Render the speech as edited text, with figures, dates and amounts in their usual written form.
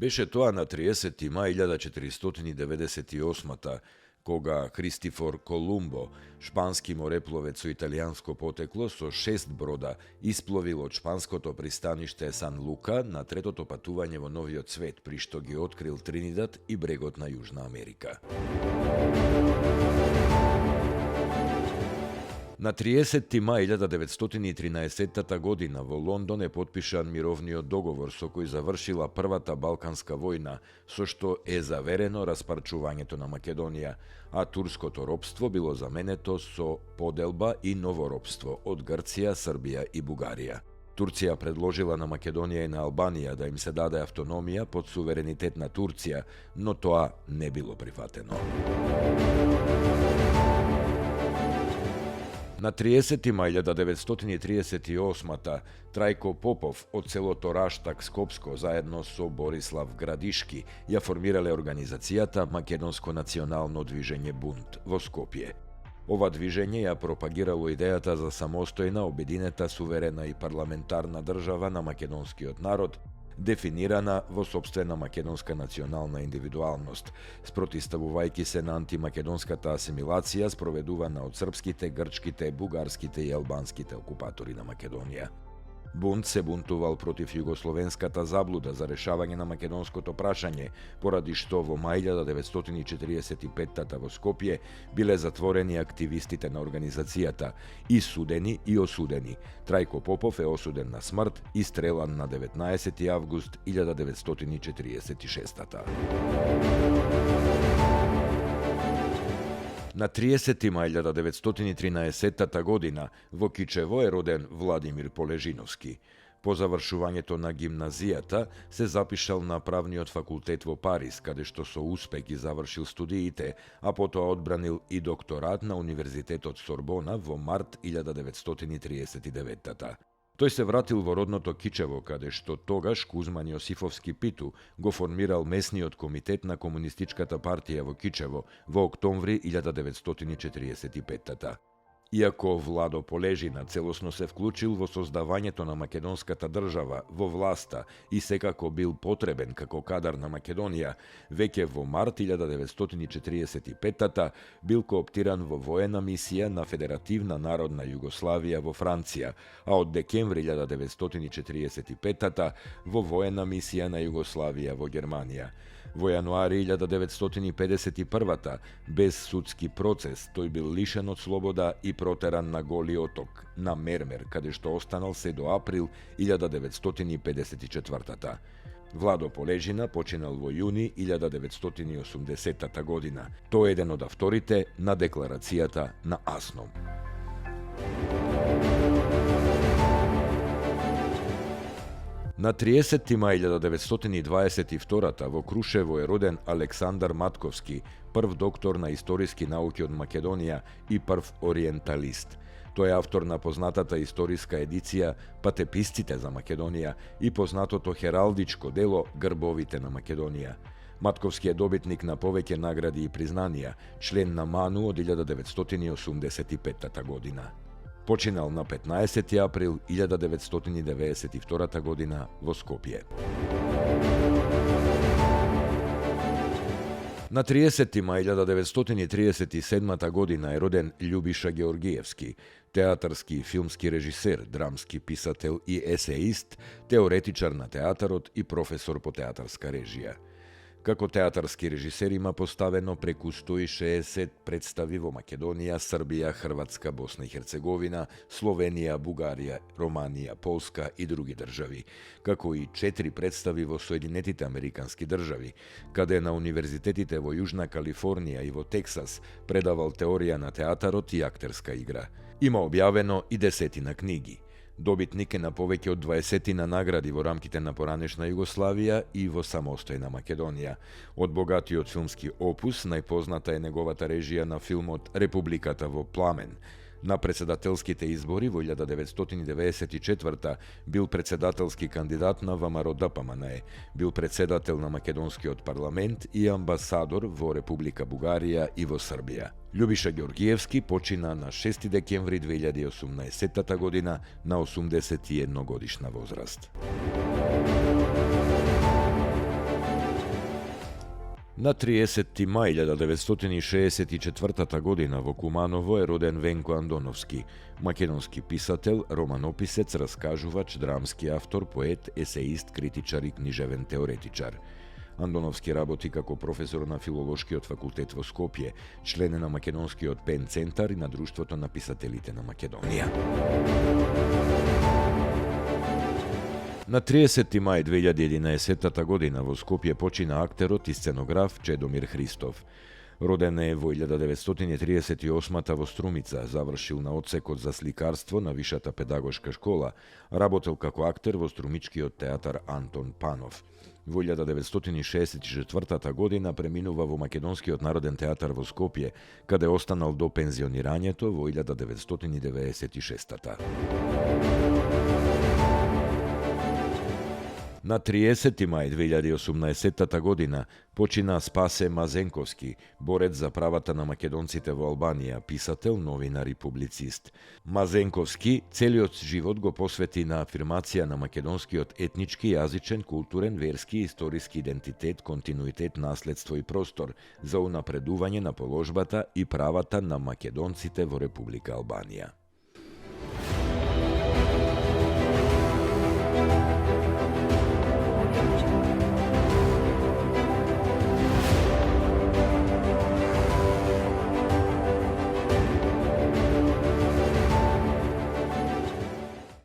Беше тоа на 30. мај 1498 кога Христифор Колумбо, шпански морепловец со италијанско потекло со 6 брода, испловил од шпанското пристаниште Сан Лука на третото патување во новиот свет, при што ги открил Тринидад и брегот на Јужна Америка. На 30. мај 1913 година во Лондон е потпишан мировниот договор со кој завршила Првата Балканска војна, со што е заверено распарчувањето на Македонија, а турското робство било заменето со поделба и ново робство од Грција, Србија и Бугарија. Турција предложила на Македонија и на Албанија да им се даде автономија под суверенитет на Турција, но тоа не било прифатено. На 30. мај 1938 Трајко Попов од селото Раштак, Скопско, заедно со Борислав Градишки, ја формирале организацијата Македонско национално движење Бунт во Скопје. Ова движење ја пропагирало идејата за самостојна, обединета, суверена и парламентарна држава на македонскиот народ, дефинирана во сопствена македонска национална индивидуалност, спротиставувајќи се на антимакедонската асимилација спроведувана од српските, грчките, бугарските и албанските окупатори на Македонија. Бунт се бунтувал против југословенската заблуда за решавање на македонското прашање, поради што во мај 1945 во Скопје биле затворени активистите на организацијата, и судени и осудени. Трајко Попов е осуден на смрт и стрелан на 19. август 1946. На 30. мај 1913 година во Кичево е роден Владимир Полежиновски. По завршувањето на гимназијата се запишал на правниот факултет во Париз, каде што со успех ги завршил студиите, а потоа одбранил и докторат на Универзитетот Сорбона во март 1939. Тој се вратил во родното Кичево, каде што тогаш Кузман Јосифовски Питу го формирал месниот комитет на Комунистичката партија во Кичево во октомври 1945. Иако Владо Полежина целосно се вклучил во создавањето на македонската држава, во власта и секако бил потребен како кадар на Македонија, веќе во март 1945 бил кооптиран во воена мисија на Федеративна народна Југославија во Франција, а од декември 1945 во воена мисија на Југославија во Германија. Во јануари 1951 без судски процес, тој бил лишен од слобода и протеран на Голи оток, на Мермер, каде што останал се до април 1954. Владо Полежина починал во јуни 1980 година. Тој е еден од авторите на Декларацијата на Асном. На 30. мај 1922 во Крушево е роден Александар Матковски, прв доктор на историски науки од Македонија и прв ориенталист. Тој е автор на познатата историска едиција Патеписците за Македонија и познатото хералдичко дело Грбовите на Македонија. Матковски е добитник на повеќе награди и признанија, член на МАНУ од 1985 година. Починал на 15. април 1992 година во Скопје. На 30. мај 1937 година е роден Љубиша Георгиевски, театарски и филмски режисер, драмски писател и есеист, теоретичар на театарот и професор по театарска режија. Како театарски режисер има поставено преку 160 представи во Македонија, Србија, Хрватска, Босна и Херцеговина, Словенија, Бугарија, Романија, Полска и други држави, како и 4 представи во Соединетите Американски држави, каде на универзитетите во Јужна Калифорнија и во Тексас предавал теорија на театарот и актерска игра. Има објавено и 10 книги. Добитник е на повеќе од 20 награди во рамките на поранешна Југославија и во самостојна Македонија. Од богатиот филмски опус, најпозната е неговата режија на филмот Републиката во пламен. На председателските избори во 1994 бил председателски кандидат на ВМРО ДПМНЕ, бил председател на Македонскиот парламент и амбасадор во Република Бугарија и во Србија. Љубиша Георгиевски почина на 6 декември 2018 година на 81 годишна возраст. На 30. мај 1964 година во Куманово е роден Венко Андоновски, македонски писател, романописец, раскажувач, драмски автор, поет, есеист, критичар и книжевен теоретичар. Андоновски работи како професор на Филолошкиот факултет во Скопје, член на Македонскиот пен центар и на Друштвото на писателите на Македонија. На 30. мај 2011 година во Скопје почина актерот и сценограф Чедомир Христов. Роден е во 1938 во Струмица, завршил на одсекот за сликарство на Вишата педагошка школа, работел како актер во Струмичкиот театар Антон Панов. Во 1964 година преминува во Македонскиот народен театар во Скопје, каде останал до пензионирањето во 1996. На 30. мај 2018 година почина Спасе Мазенковски, борец за правата на македонците во Албанија, писател, новинар и публицист. Мазенковски целиот живот го посвети на афирмација на македонскиот етнички, јазичен, културен, верски и историски идентитет, континуитет, наследство и простор за унапредување на положбата и правата на македонците во Република Албанија.